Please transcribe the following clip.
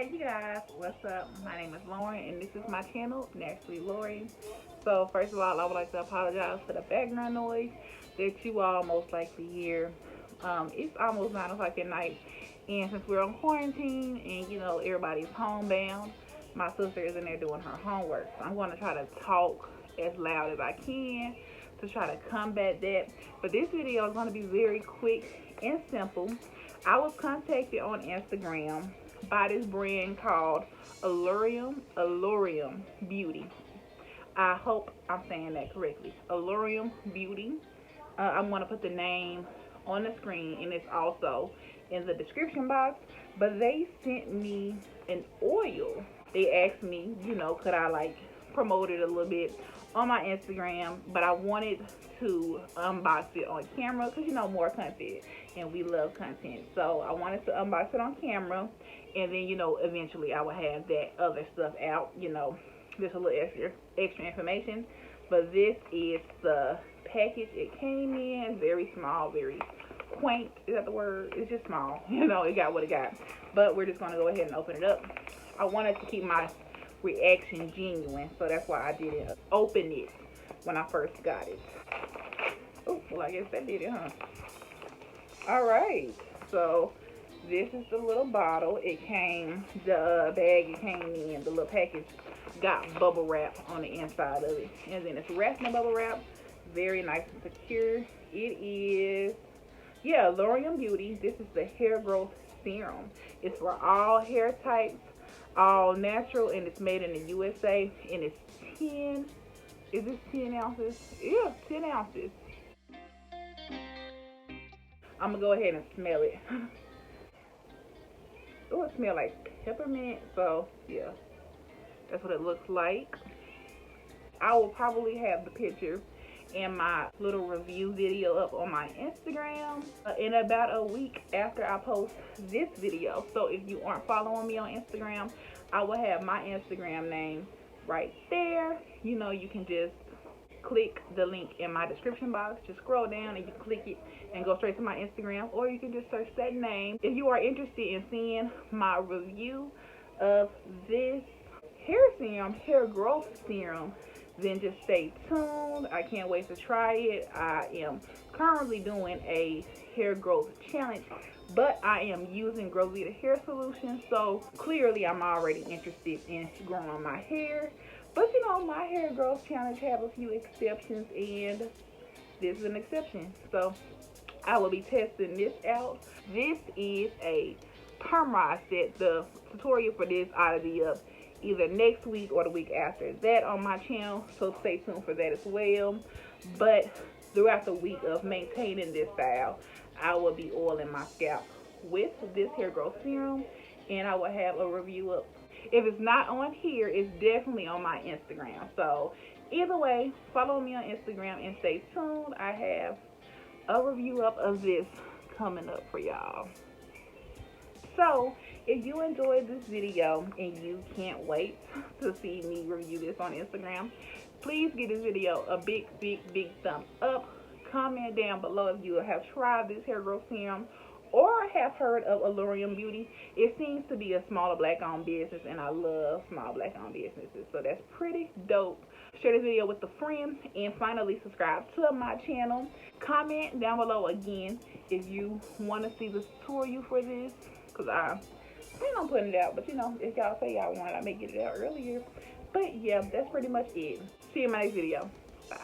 Hey you guys, what's up? My name is Lauren and this is my channel, Naturally Lauren. So first of all, I would like to apologize for the background noise that you all most likely hear. It's almost 9 o'clock at night, and since we're on quarantine and everybody's homebound, my sister is in there doing her homework. So I'm going to try to talk as loud as I can to try to combat that. But this video is going to be very quick and simple. I was contacted on Instagram by this brand called Allurium Beauty. I hope I'm saying that correctly. Allurium Beauty. I'm going to put the name on the screen, and it's also in the description box. But they sent me an oil. They asked me, could I promote it a little bit on my Instagram, but I wanted to unbox it on camera because more content, and we love content. So I wanted to unbox it on camera, and then eventually I will have that other stuff out, just a little extra information. But this is the package it came in. Very small, very quaint. Is that the word? It's just small. It got what it got. But we're just gonna go ahead and open it up. I wanted to keep my reaction genuine, so that's why I didn't open it when I first got it. Oh, well, I guess that did it, huh? All right, so this is the little bottle. It came, the bag it came in, the little package got bubble wrap on the inside of it, and then it's wrapped in bubble wrap, very nice and secure. It is, yeah, Allurium Beauty. This is the hair growth serum. It's for all hair types, all natural, and it's made in the USA, and it's 10, is this 10 ounces? Yeah, 10 ounces. I'm gonna go ahead and smell it. Oh, it smells like peppermint. So yeah, that's what it looks like. I will probably have the picture and my little review video up on my Instagram in about a week after I post this video. So if you aren't following me on Instagram, I will have my Instagram name right there. You can just click the link in my description box. Just scroll down and you click it and go straight to my Instagram, or you can just search that name. If you are interested in seeing my review of this hair growth serum, then just stay tuned. I can't wait to try it. I am currently doing a hair growth challenge, but I am using GROVEDA hair solution, so clearly I'm already interested in growing my hair. But my hair growth challenge have a few exceptions, and this is an exception. So I will be testing this out. This is a perm rod set. The tutorial for this ought to be up either next week or the week after that on my channel, so stay tuned for that as well. But throughout the week of maintaining this style, I will be oiling my scalp with this hair growth serum, and I will have a review up. If it's not on here, it's definitely on my Instagram. So either way, follow me on Instagram and stay tuned. I have a review up of this coming up for y'all. So if you enjoyed this video and you can't wait to see me review this on Instagram, please give this video a big thumbs up. Comment down below if you have tried this hair growth serum or have heard of Allurium Beauty. It seems to be a smaller black-owned business, and I love small black-owned businesses, so that's pretty dope. Share this video with a friend, and finally subscribe to my channel. Comment down below again if you want to see the tutorial for this, because I plan on putting it out, but if y'all say y'all want it, I may get it out earlier. But yeah, that's pretty much it. See you in my next video. Bye.